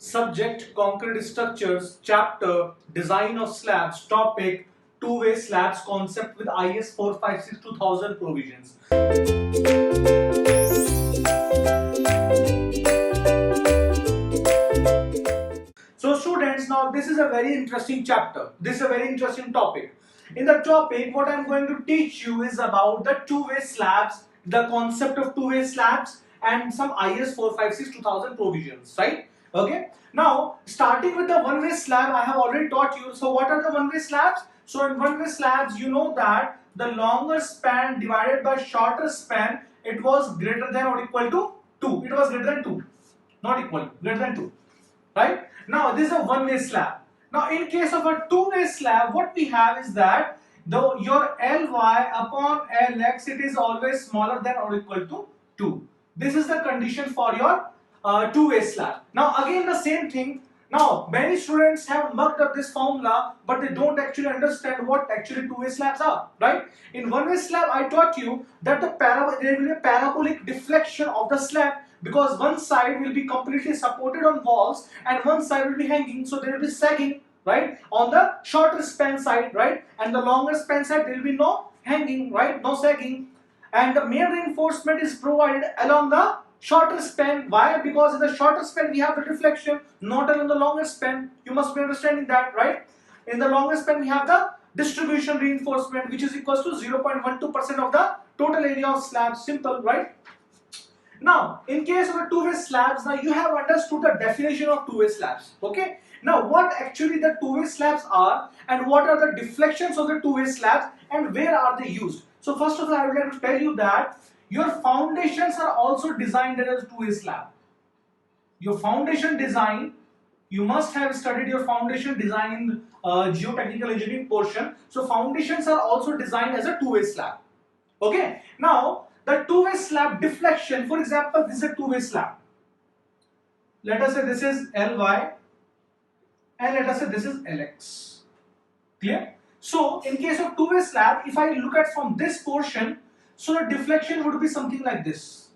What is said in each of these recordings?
Subject concrete structures, chapter design of slabs, topic two-way slabs concept with IS 456 2000 provisions. So students, now this is a very interesting chapter. This is a very interesting topic. In the topic, what I am going to teach you is about the two-way slabs, the concept of two-way slabs, and some IS 456 2000 provisions, right? Okay. Now, starting with the one-way slab, I have already taught you. So, what are the one-way slabs? So, in one-way slabs, you know that the longer span divided by shorter span, it was greater than or equal to 2. It was greater than 2, not equal, greater than 2, right? Now, this is a one-way slab. Now, in case of a two-way slab, what we have is that though your Ly upon Lx, it is always smaller than or equal to 2. This is the condition for your two-way slab. Now, again the same thing. Now, many students have mucked up this formula, but they don't actually understand what actually two-way slabs are, right? In one-way slab, I taught you that there will be a parabolic deflection of the slab, because one side will be completely supported on walls and one side will be hanging, so there will be sagging, right, on the shorter span side, right, and the longer span side there will be no hanging, right, no sagging, and the main reinforcement is provided along the shorter span. Why? Because in the shorter span we have the deflection, not along the longer span. You must be understanding that, right? In the longer span we have the distribution reinforcement, which is equals to 0.12% of the total area of slab. Simple, right? Now, in case of the two-way slabs, now you have understood the definition of two-way slabs. Okay. Now, what actually the two-way slabs are, and what are the deflections of the two-way slabs, and where are they used? So, first of all, I would like to tell you that your foundations are also designed as a two-way slab. Your foundation design, you must have studied your foundation design in geotechnical engineering portion. So, foundations are also designed as a two-way slab. Okay. Now, the two-way slab deflection, for example, this is a two-way slab. Let us say this is Ly and let us say this is Lx. Clear? So, in case of two-way slab, if I look at from this portion, so the deflection would be something like this.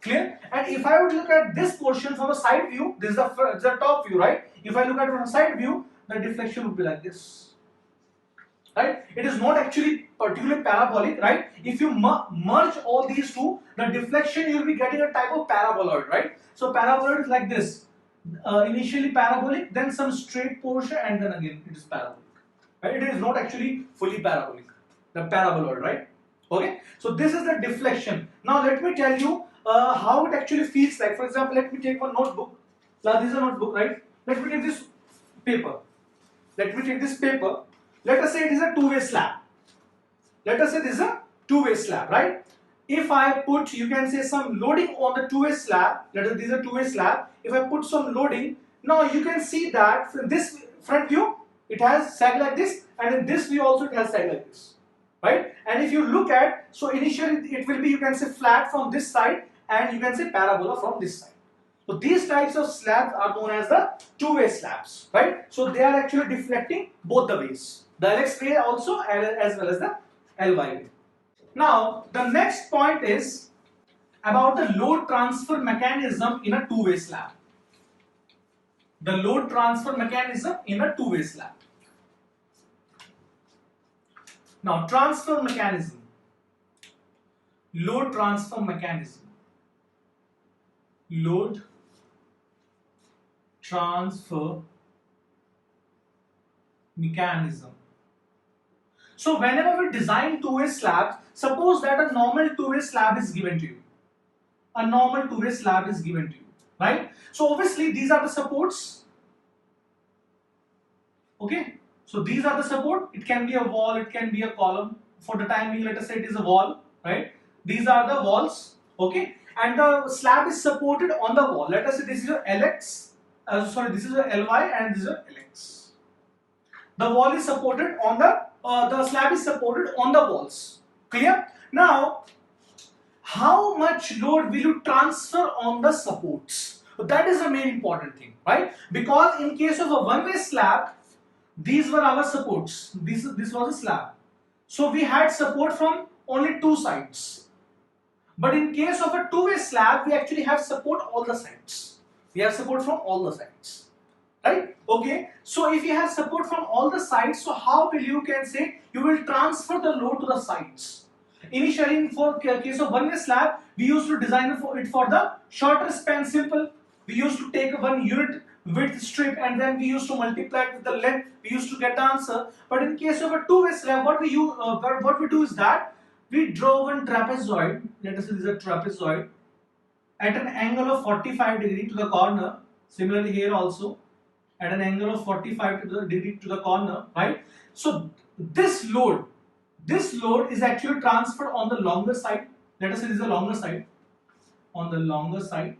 Clear? And if I would look at this portion from a side view, this is the top view, right? If I look at it from a side view, the deflection would be like this. Right? It is not actually particularly parabolic, right? If you merge all these two, the deflection you will be getting a type of paraboloid, right? So paraboloid is like this. Initially parabolic, then some straight portion, and then again it is parabolic. Right? It is not actually fully parabolic, the paraboloid, right? Okay. So this is the deflection. Now let me tell you how it actually feels like. For example, let me take one notebook. Now this is a notebook, right? Let me take this paper. Let me take this paper. Let us say it is a two-way slab. Let us say this is a two-way slab, right? If I put, you can say, some loading on the two-way slab, let us say this is a two-way slab. If I put some loading, now you can see that from this front view, it has sag like this, and in this view also it has sag like this, right? And if you look at, so initially it will be, you can say, flat from this side, and you can say parabola from this side. So these types of slabs are known as the two-way slabs, right? So they are actually deflecting both the ways. The Lx way also as well as the Ly way. Now, the next point is about the load transfer mechanism in a two-way slab. The load transfer mechanism in a two-way slab. Now, transfer mechanism. Load transfer mechanism. Load transfer mechanism. So whenever we design two-way slabs, suppose that a normal two-way slab is given to you. A normal two-way slab is given to you, right? So obviously these are the supports. Okay, so these are the support. It can be a wall, it can be a column. For the time being, let us say it is a wall, right? These are the walls, okay? And the slab is supported on the wall. Let us say this is your Lx, this is a Ly and this is a Lx. The wall is supported on the slab is supported on the walls. Clear? Now, how much load will you transfer on the supports? So that is the main important thing, right? Because in case of a one-way slab, these were our supports. This was a slab. So we had support from only two sides. But in case of a two-way slab, we actually have support all the sides. We have support from all the sides. Right? Okay. So if you have support from all the sides, so how will you can say you will transfer the load to the sides? Initially, for case of one-way slab, we used to design it for the shorter span. Simple. We used to take one unit width strip and then we used to multiply it with the length. We used to get the answer. But in case of a two-way slab, what we do is that we draw one trapezoid. Let us say this is a trapezoid at an angle of 45 degree to the corner. Similarly here also at an angle of 45 degree to the corner, right? So this load is actually transferred on the longer side. Let us say this is the longer side, on the longer side,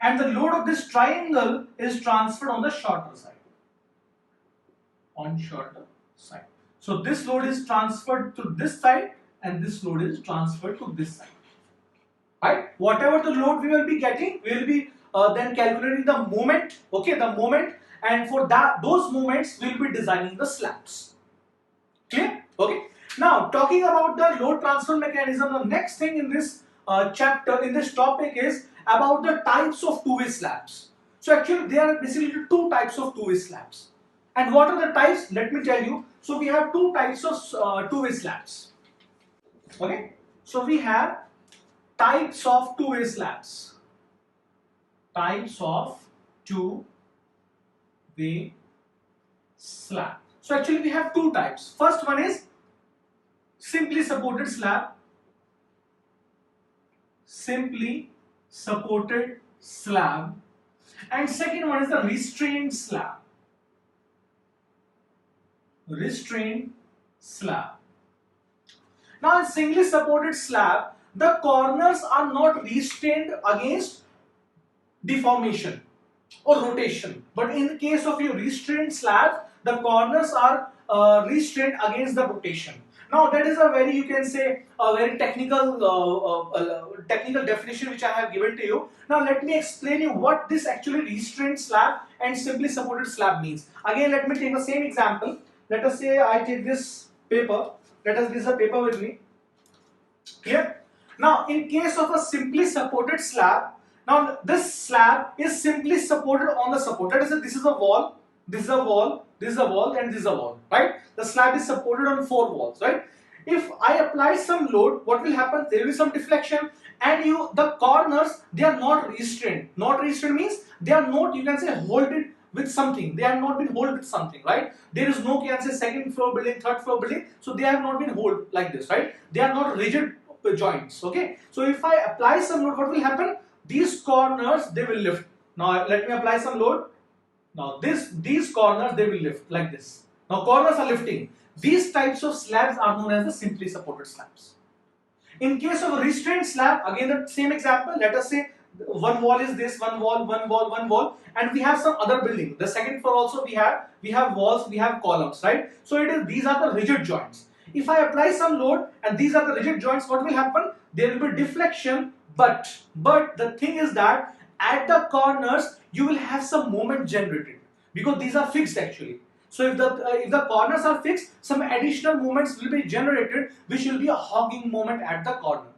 and the load of this triangle is transferred on the shorter side, on shorter side. So this load is transferred to this side and this load is transferred to this side, right? Whatever the load we will be getting, we will be then calculating the moment, okay, the moment, and for that those moments we will be designing the slabs. Clear? Okay. Now talking about the load transfer mechanism, the next thing in this chapter, in this topic, is about the types of two-way slabs. So actually there are basically two types of two-way slabs. And what are the types? Let me tell you. So we have two types of two-way slabs. Okay. So we have types of two-way slabs. Types of two-way slab. So actually we have two types. First one is simply supported slab. Simply supported slab. And second one is the restrained slab. Restrained slab. Now in singly supported slab, the corners are not restrained against deformation or rotation. But in the case of your restrained slab, the corners are restrained against the rotation. Now that is a very, you can say, a very technical definition which I have given to you. Now let me explain you what this actually restrained slab and simply supported slab means. Again, let me take the same example. Let us say I take this paper. Let us this a paper with me. Clear? Now in case of a simply supported slab, now this slab is simply supported on the support. That is, this is a wall, this is a wall, this is a wall, and this is a wall, right? The slab is supported on four walls, right? If I apply some load, what will happen? There will be some deflection, and the corners, they are not restrained. Not restrained means they are not, you can say, holded with something. They have not been held with something, right? There is no, you can say, second floor building, third floor building, so they have not been held like this, right? They are not rigid joints, okay? So if I apply some load, what will happen? These corners, they will lift. Now let me apply some load. Now these corners, they will lift like this. Now corners are lifting. These types of slabs are known as the simply supported slabs. In case of a restrained slab, again the same example. Let us say one wall is this, one wall, one wall, one wall, and we have some other building. The second floor also we have walls, we have columns, right? So these are the rigid joints. If I apply some load and these are the rigid joints, what will happen? There will be deflection, but the thing is that at the corners you will have some moment generated because these are fixed actually. So if the corners are fixed, some additional moments will be generated, which will be a hogging moment at the corner.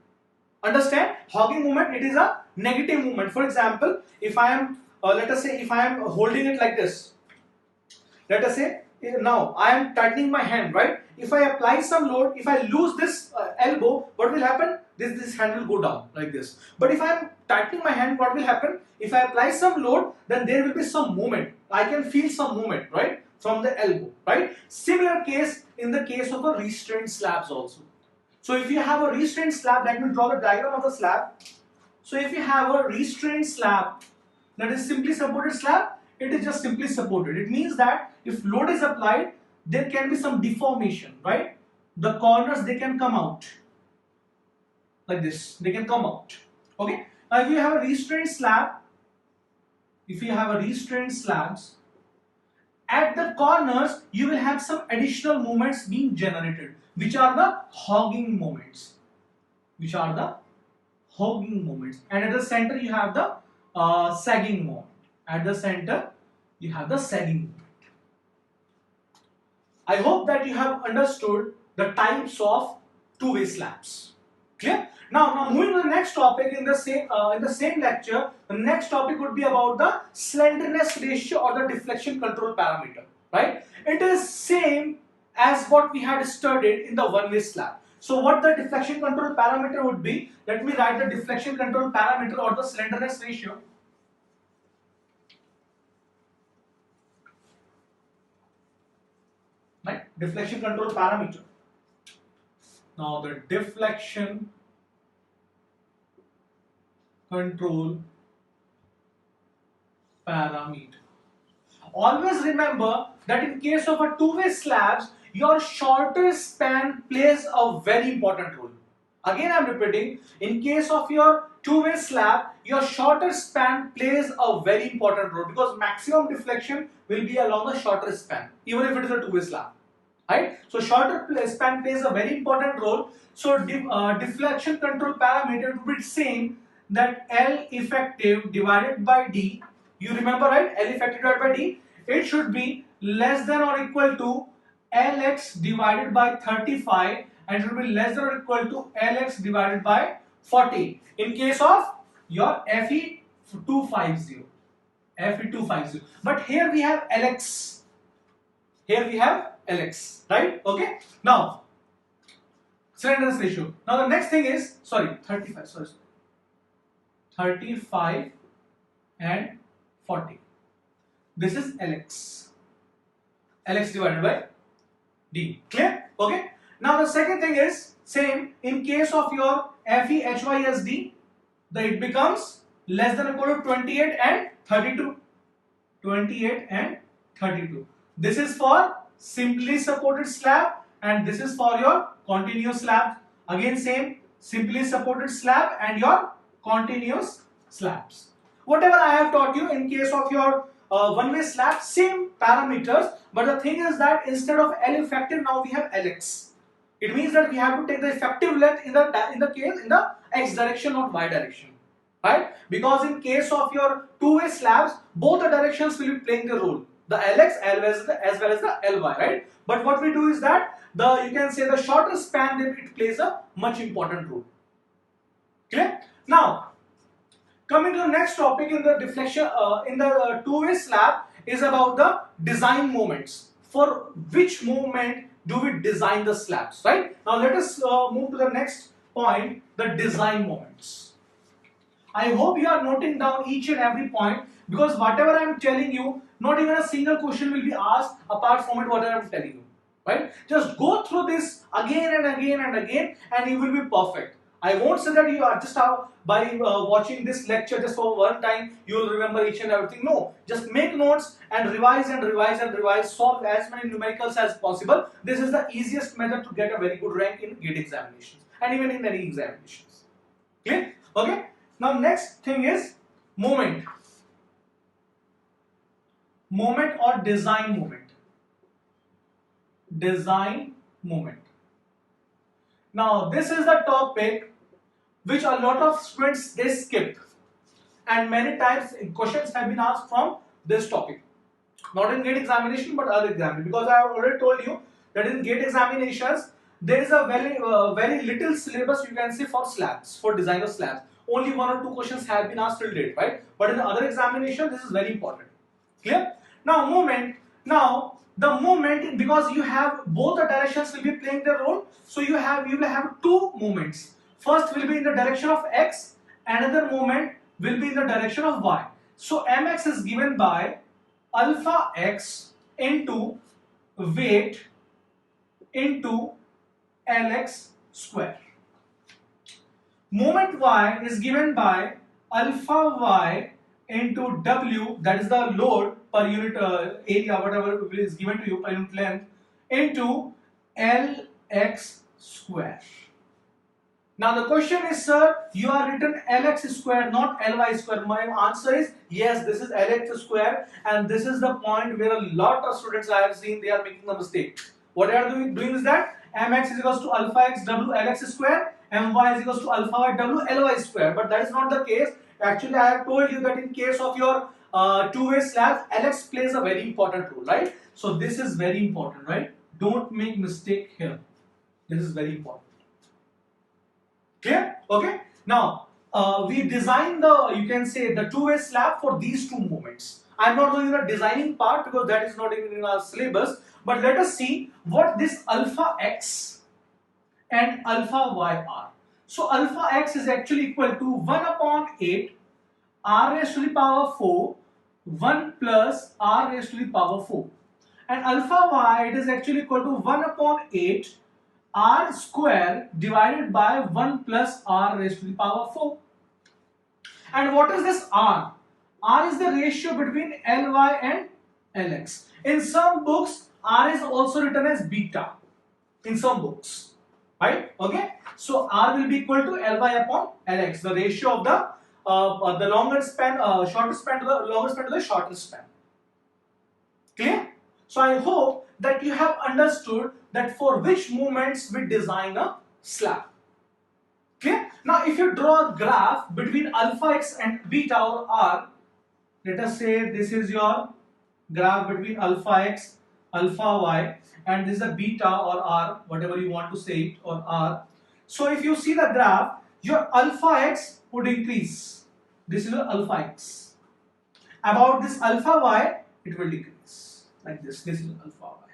Understand? Hogging moment, it is a negative moment. For example, if I am, let us say, if I am holding it like this, let us say, now I am tightening my hand, right? If I apply some load, if I lose this elbow, what will happen? This hand will go down like this. But if I am tightening my hand, what will happen? If I apply some load, then there will be some movement. I can feel some movement, right? From the elbow, right? Similar case in the case of a restrained slabs also. So if you have a restrained slab, let me draw the diagram of the slab. So if you have a restrained slab, that is simply supported slab, it is just simply supported. It means that if load is applied, there can be some deformation, right? The corners, they can come out like this. They can come out. Okay. Now if you have a restrained slab, at the corners you will have some additional moments being generated, which are the hogging moments. And at the center you have the sagging moment. At the center you have the sagging moment. I hope that you have understood the types of two-way slabs. Clear? Now moving to the next topic in the same lecture, the next topic would be about the slenderness ratio or the deflection control parameter. Right? It is same as what we had studied in the one-way slab. So what the deflection control parameter would be? Let me write the deflection control parameter or the slenderness ratio. Right? Deflection control parameter. Now the deflection control parameter. Always remember that in case of a two-way slabs, your shorter span plays a very important role. Again, I am repeating, in case of your two-way slab, your shorter span plays a very important role because maximum deflection will be along the shorter span, even if it is a two-way slab. Right? So shorter span plays a very important role. So deflection control parameter would be same that L effective divided by D. You remember, right? L effective divided by D. It should be less than or equal to Lx divided by 35 and should be less than or equal to Lx divided by 40 in case of your Fe250. Fe250. But here we have Lx. Here we have Lx, right? Okay. Now, slenderness ratio. Now the next thing is, 35, 35 and 40. This is Lx. Lx divided by D. Clear? Okay. Now the second thing is, same in case of your FeHYSD, it becomes less than or equal to 28 and 32. 28 and 32. This is for simply supported slab and this is for your continuous slab. Again same, simply supported slab and your continuous slabs. Whatever I have taught you in case of your one-way slab, same parameters, but the thing is that instead of L effective, now we have Lx. It means that we have to take the effective length in the x direction, not y direction. Right? Because in case of your two-way slabs, both the directions will be playing the role. The Lx as well as the Ly, right? But what we do is that you can say the shorter span, it plays a much important role. Clear? Now, coming to the next topic in the deflection in the two-way slab is about the design moments. For which moment do we design the slabs, right? Now let us move to the next point, the design moments. I hope you are noting down each and every point because whatever I am telling you, not even a single question will be asked apart from it, whatever I am telling you. Right? Just go through this again and again and again and you will be perfect. I won't say that you are just by watching this lecture just for one time you will remember each and everything. No, just make notes and revise and revise and revise, solve as many numericals as possible. This is the easiest method to get a very good rank in GATE examinations and even in any examinations. Clear? Okay? Now next thing is moment. Moment or design moment. Design moment. Now this is the topic which a lot of students they skip and many times questions have been asked from this topic. Not in GATE examination but other examinations, because I have already told you that in GATE examinations there is a very little syllabus you can say for slabs, for design of slabs. Only one or two questions have been asked till date, right? But in the other examination, this is very important. Clear? Now, moment. Now, the moment, because you have both the directions will be playing their role, so you will have two moments. First will be in the direction of x, another moment will be in the direction of y. So mx is given by alpha x into weight into Lx square. Moment y is given by alpha y into w, that is the load per unit area, whatever is given to you per unit length, into Lx square. Now the question is, sir, you are written Lx square, not Ly square. My answer is yes, this is Lx square, and this is the point where a lot of students I have seen they are making a mistake. What they are doing is that mx is equals to alpha x w Lx square, my is equals to alpha y w Ly square. But that is not the case. Actually, I have told you that in case of your two-way slabs, Lx plays a very important role, right? So this is very important, right? Don't make mistake here. This is very important. Clear? Okay. Now we design the, you can say, the two-way slab for these two moments. I'm not doing the designing part because that is not even in our syllabus. But let us see what this alpha x and alpha y are. So alpha x is actually equal to 1 upon 8 r raised to the power 4 1 plus r raised to the power 4, and alpha y, it is actually equal to 1 upon 8 r square divided by 1 plus r raised to the power 4. And what is this r? R is the ratio between Ly and Lx. In some books r is also written as beta, in some books, right? Okay, so r will be equal to Ly upon Lx, the ratio of the longer span, shorter span to the longer span to the shorter span. Clear? So I hope that you have understood that for which moments we design a slab. Clear? Now if you draw a graph between alpha x and beta or r, let us say this is your graph between alpha x, alpha y, and this is a beta or r, whatever you want to say it, or r. So if you see the graph, your alpha x would increase. This is your alpha x. About this alpha y, it will decrease like this. This is alpha y.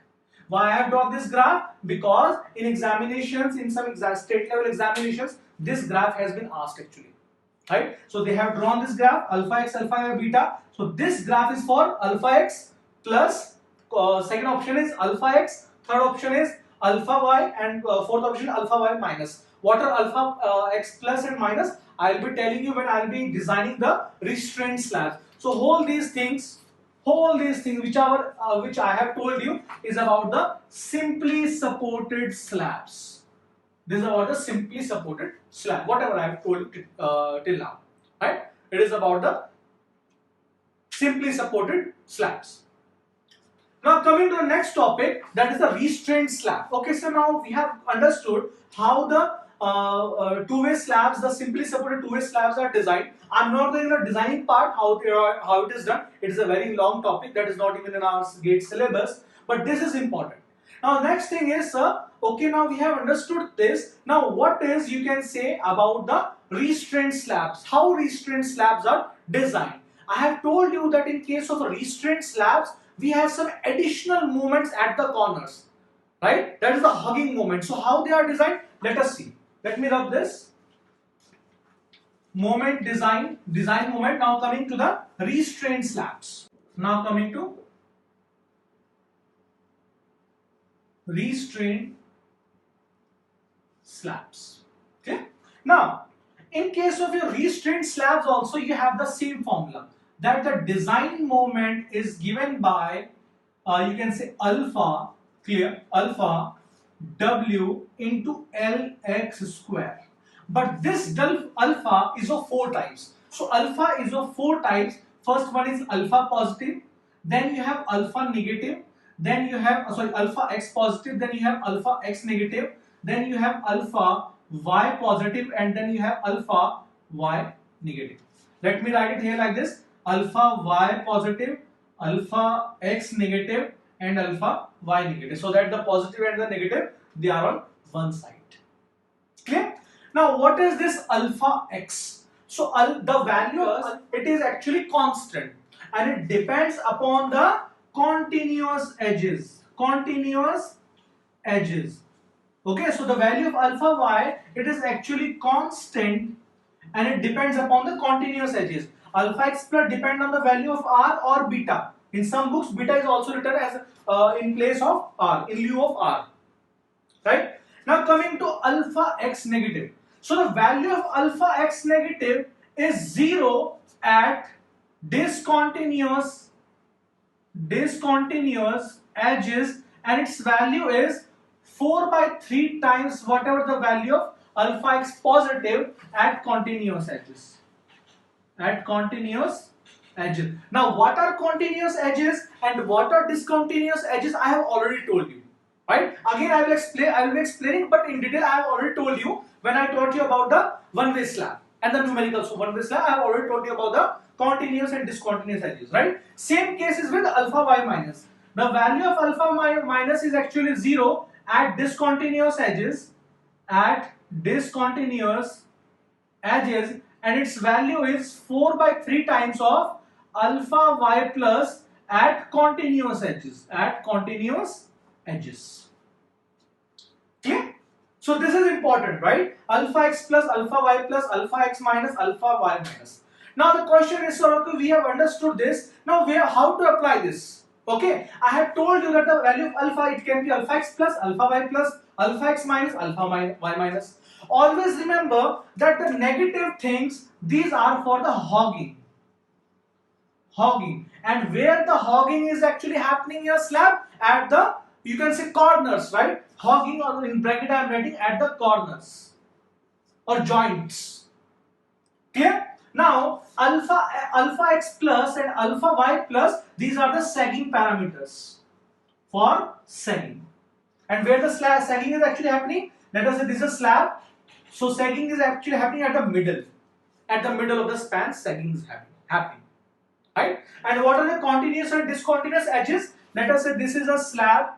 Why I have drawn this graph? Because in examinations, in some state level examinations, this graph has been asked actually. Right? So they have drawn this graph, alpha x, alpha y, beta. So this graph is for alpha x plus, second option is alpha x, third option is alpha y, and fourth option alpha y minus. What are alpha x plus and minus? I will be telling you when I will be designing the restraint slabs. So all these things which I have told you is about the simply supported slabs. This is about the simply supported slab, whatever I have told you till now, right? It is about the simply supported slabs. Now coming to the next topic, that is the restraint slab. Okay, so now we have understood how the two-way slabs, the simply supported two-way slabs are designed. I'm not going to the designing part, how it is done. It is a very long topic that is not even in our GATE syllabus, but this is important. Now next thing is, okay, now we have understood this. Now what is, you can say, about the restraint slabs, how restraint slabs are designed. I have told you that in case of restraint slabs, we have some additional movements at the corners, right? That is the hugging moment. So how they are designed, let us see. Let me rub this. Moment design moment. Now coming to the restraint slabs. Now coming to restraint slabs. Okay. Now, in case of your restraint slabs also, you have the same formula, that the design moment is given by, you can say, alpha, clear, alpha w into Lx square. But this alpha is of 4 types. So alpha is of 4 types. First one is alpha positive, then you have alpha negative, then you have alpha x positive, then you have alpha x negative, then you have alpha y positive, and then you have alpha y negative. Let me write it here like this: alpha y positive, alpha x negative, and alpha y negative, so that the positive and the negative, they are on one side. Clear? Now what is this alpha x? So the value of it is actually constant, and it depends upon the continuous edges. Okay, so the value of alpha y, it is actually constant, and it depends upon the continuous edges. Alpha x plus depend on the value of r or beta. In some books, beta is also written as in place of r, in lieu of r. Right? Now coming to alpha x negative. So the value of alpha x negative is 0 at discontinuous edges, and its value is 4 by 3 times whatever the value of alpha x positive at continuous edges. Now what are continuous edges and what are discontinuous edges, I have already told you. Right? Again I will be explaining, but in detail I have already told you when I taught you about the one-way slab and the numerical. So one-way slab, I have already told you about the continuous and discontinuous edges, right? Same case is with alpha y minus. The value of alpha y minus is actually 0 at discontinuous edges, discontinuous edges, and its value is 4 by 3 times of alpha y plus at continuous edges. At continuous edges. Clear? So this is important, right? Alpha x plus alpha y plus alpha x minus alpha y minus. Now the question is, so okay, we have understood this. Now how to apply this? Okay, I have told you that the value of alpha, it can be alpha x plus alpha y plus alpha x minus alpha y minus. Always remember that the negative things, these are for the hogging. Hogging. And where the hogging is actually happening in a slab? At the, you can say, corners, right? Hogging, or in bracket I am writing at the corners or joints. Clear? Now alpha x plus and alpha y plus, these are the sagging parameters for sagging. And where the sagging is actually happening, let us say this is a slab, so sagging is actually happening at the middle. At the middle of the span, sagging is happening. Right? And what are the continuous and discontinuous edges? Let us say this is a slab,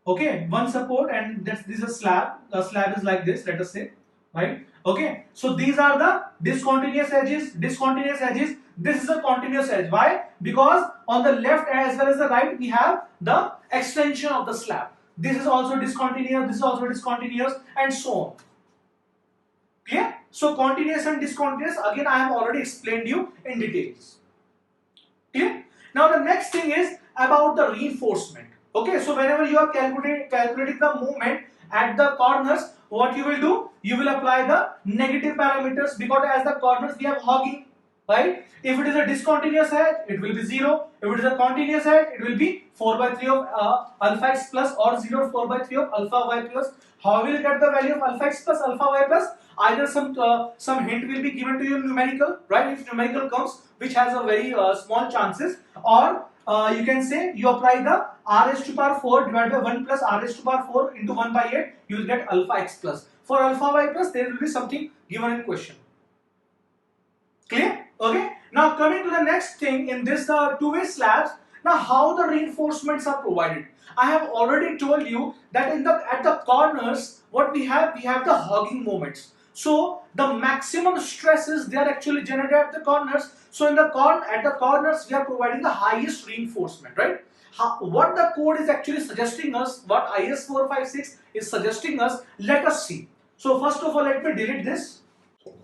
okay, one support, and this is a slab. The slab is like this, let us say, right? Okay, so these are the discontinuous edges. Discontinuous edges. This is a continuous edge. Why? Because on the left as well as the right, we have the extension of the slab. This is also discontinuous. This is also discontinuous, and so on. Clear? So continuous and discontinuous, again I have already explained you in details. Clear? Now the next thing is about the reinforcement. Okay, so whenever you are calculating the movement at the corners, what you will do? You will apply the negative parameters, because as the corners we have hogging, right? If it is a discontinuous edge, it will be 0. If it is a continuous edge, it will be 4 by 3 of alpha x plus, or 0 4 by 3 of alpha y plus. How will you get the value of alpha x plus alpha y plus? Either some hint will be given to you in numerical, right? If numerical comes, which has a very small chances, or you can say you apply the r raised to power 4 divided by 1 plus r raised to power 4 into 1 by 8, you will get alpha x plus. For alpha y plus, there will be something given in question. Clear? Okay. Now coming to the next thing in this two-way slabs. Now how the reinforcements are provided. I have already told you that at the corners, what we have the hogging moments. So the maximum stresses, they are actually generated at the corners. So at the corners we are providing the highest reinforcement, right? What the code is actually suggesting us, what IS 456 is suggesting us, let us see. So first of all, let me delete this.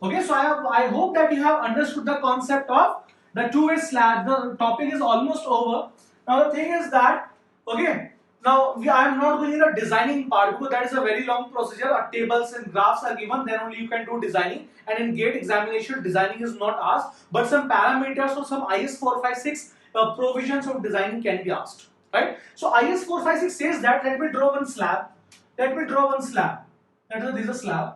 Okay, so I hope that you have understood the concept of the two-way slab. The topic is almost over. Now the thing is that, okay, now I am not going in the designing part, because that is a very long procedure. Tables and graphs are given, then only you can do designing. And in GATE examination, designing is not asked, but some parameters or some IS 456 provisions of designing can be asked, right? So IS 456 says that, let me draw one slab. Let me draw one slab. This is a slab.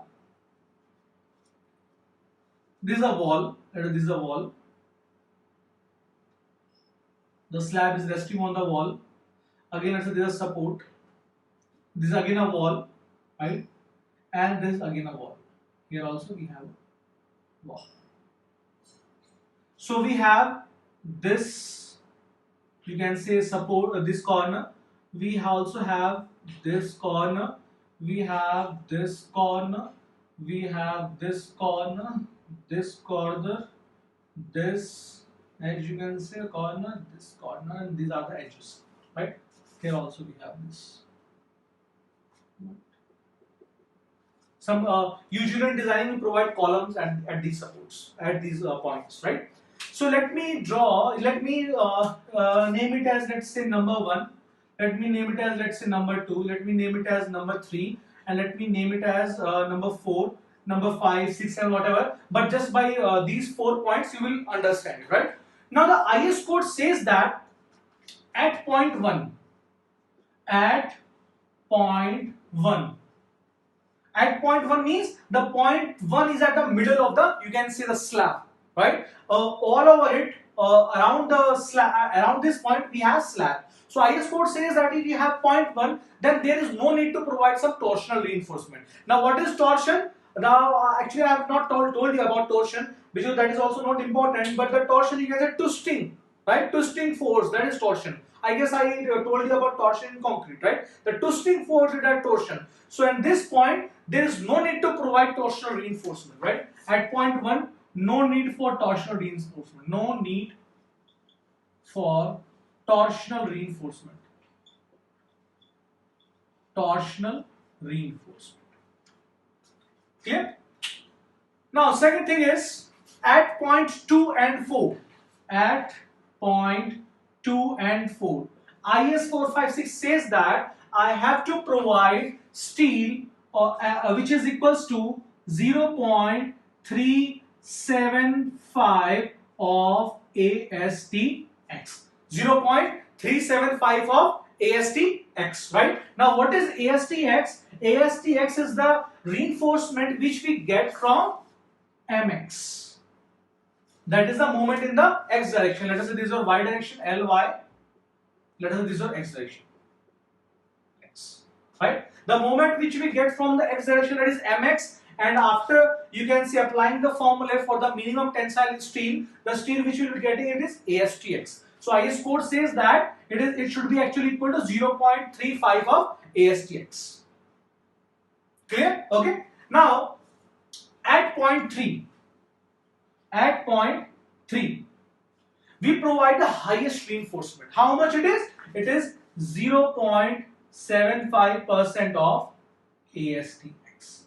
This is a wall. This is a wall. The slab is resting on the wall. Again, let's say this is a support. This is again a wall, right? And this is again a wall. Here also we have a wall. So we have this, you can say support, this corner. We also have this corner. We have this corner. We have this corner. This corner, this edge, you can say corner, this corner, and these are the edges, right? Here also we have this. Some usually in designing we provide columns at these supports, at these points, right? So let me name it as, let's say, number 1. Let me name it as, let's say, number 2. Let me name it as number 3, and let me name it as number 4. Number 5, 6, and whatever, but just by these 4 points you will understand it, right? Now the IS code says that at point 1, at point 1 means the point 1 is at the middle of the, you can say, the slab, right? All over it, around the slab, around this point we have slab. So IS code says that if you have point 1, then there is no need to provide some torsional reinforcement. Now what is torsion? Now actually I have not told you about torsion, because that is also not important, but the torsion, you can say twisting. right? Twisting force, that is torsion. I guess I told you about torsion in concrete, right? The twisting force is that torsion. So at this point, there is no need to provide torsional reinforcement, right? At point 1, no need for torsional reinforcement. No need for torsional reinforcement. Torsional reinforcement. Clear? Now, second thing is at point 2 and 4. At point 2 and 4. IS 456 says that I have to provide steel which is equals to 0.375 of ASTX. 0.375 of ASTX, right? Now, what is ASTX? ASTX is the reinforcement which we get from mx. That is the moment in the x direction. Let us say this is your y direction, Ly. Let us say this is your x direction, x. Right? The moment which we get from the x direction, that is mx, and after you can see applying the formula for the minimum tensile steel, the steel which we will be getting it is ASTX. So IS code says that it should be actually equal to 0.35 of ASTX. Clear? Okay. Now at point 3, we provide the highest reinforcement. How much it is? It is 0.75% of ASTX.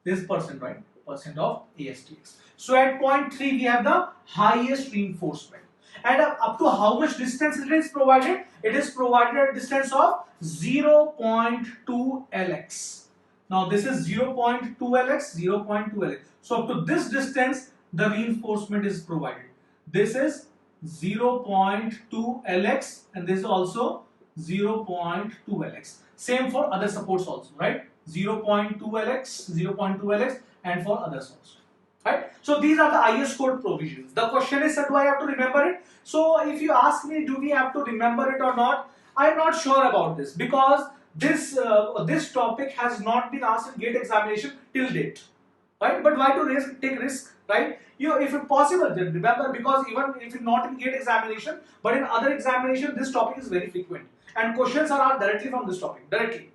This percent, right? Percent of ASTX. So at point 3, we have the highest reinforcement. And up to how much distance it is provided? It is provided at a distance of 0.2 Lx. Now this is 0.2 Lx, 0.2 Lx. So up to this distance, the reinforcement is provided. This is 0.2 Lx and this is also 0.2 Lx. Same for other supports also, right? 0.2 Lx, 0.2 Lx, and for others also. Right? So these are the IS code provisions. The question is, do I have to remember it? So if you ask me, do we have to remember it or not? I am not sure about this because this topic has not been asked in GATE examination till date. Right? But why to take risk, right? If it's possible, then remember, because even if it's not in GATE examination, but in other examination, this topic is very frequent, and questions are asked directly from this topic, directly.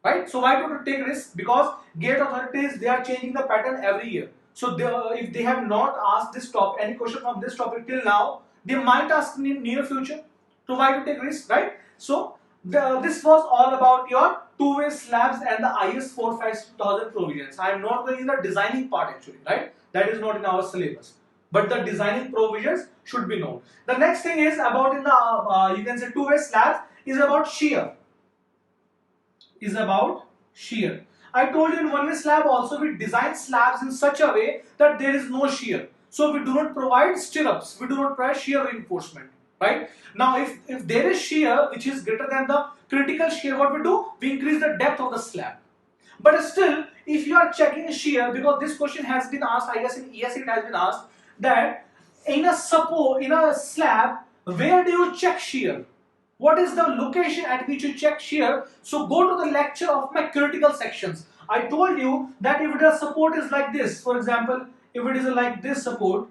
Right? So why to take risk? Because GATE authorities, they are changing the pattern every year. So if they have not asked this topic, any question from this topic till now, they might ask in near future. So why to take risk, right? So this was all about your two-way slabs and the IS 45000 provisions. I am not going in the designing part actually, right? That is not in our syllabus. But the designing provisions should be known. The next thing is about in the you can say two-way slabs is about shear. I told you in one-way slab also we design slabs in such a way that there is no shear. So we do not provide stirrups, we do not provide shear reinforcement, right? Now if there is shear which is greater than the critical shear, what we do? We increase the depth of the slab. But still, if you are checking shear, because this question has been asked, I guess in ESE it has been asked, that in a slab, where do you check shear? What is the location at which you check shear? So go to the lecture of my critical sections. I told you that if the support is like this, for example, if it is like this support,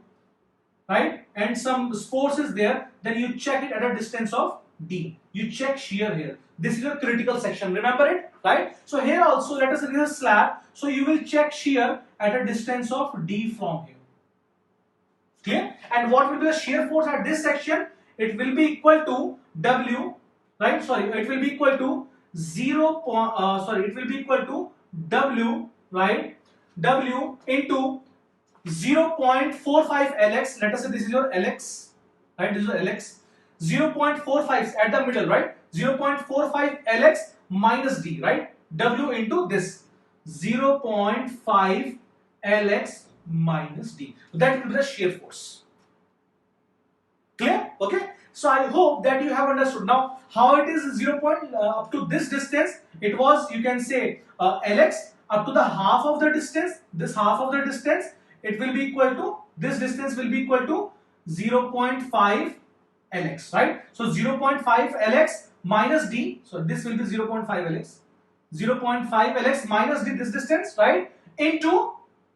right, and some force is there, then you check it at a distance of D. You check shear here. This is a critical section. Remember it, right? So here also, let us say this is a slab. So you will check shear at a distance of D from here. Clear? And what will be the shear force at this section? It will be equal to W, right? Sorry, it will be equal to it will be equal to W, right? W into 0.45 Lx. Let us say this is your Lx, right? This is your Lx. 0.45 at the middle, right? 0.45 Lx minus D, right? W into this 0.5 Lx minus D. That will be the shear force. Clear? Okay. So I hope that you have understood. Now, how it is 0. Up to this distance, it was, you can say, Lx up to the half of the distance. This half of the distance, it will be equal to, this distance will be equal to 0.5 Lx, right? So 0.5 Lx minus D. So this will be 0.5 Lx. 0.5 Lx minus D, this distance, right? Into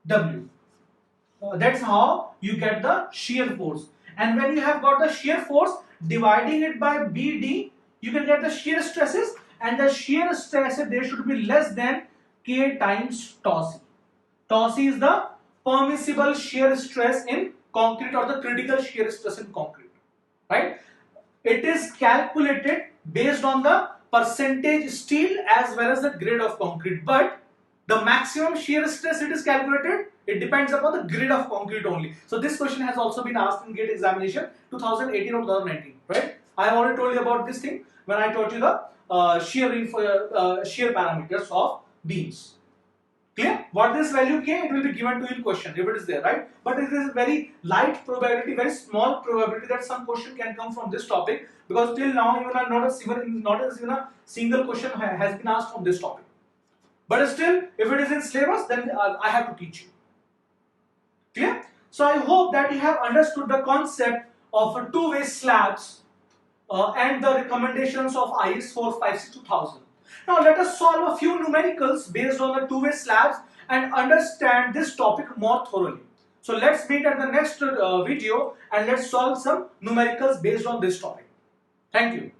W. That's how you get the shear force. And when you have got the shear force, dividing it by BD, you can get the shear stresses, and the shear stresses, they should be less than K times tau c. Tau c is the permissible shear stress in concrete, or the critical shear stress in concrete, right? It is calculated based on the percentage steel as well as the grade of concrete, but the maximum shear stress it is calculated, it depends upon the grade of concrete only. So this question has also been asked in GATE examination 2018 or 2019, right? I have already told you about this thing when I taught you the shear parameters of beams. Clear? What this value K, it will be given to you in question if it is there, right? But it is very light probability, very small probability that some question can come from this topic, because till now even not even a single question has been asked from this topic. But still, if it is in syllabus, then I have to teach you. Clear? So I hope that you have understood the concept of two-way slabs and the recommendations of IS 456-2000. Now let us solve a few numericals based on the two-way slabs and understand this topic more thoroughly. So let's meet at the next video and let's solve some numericals based on this topic. Thank you.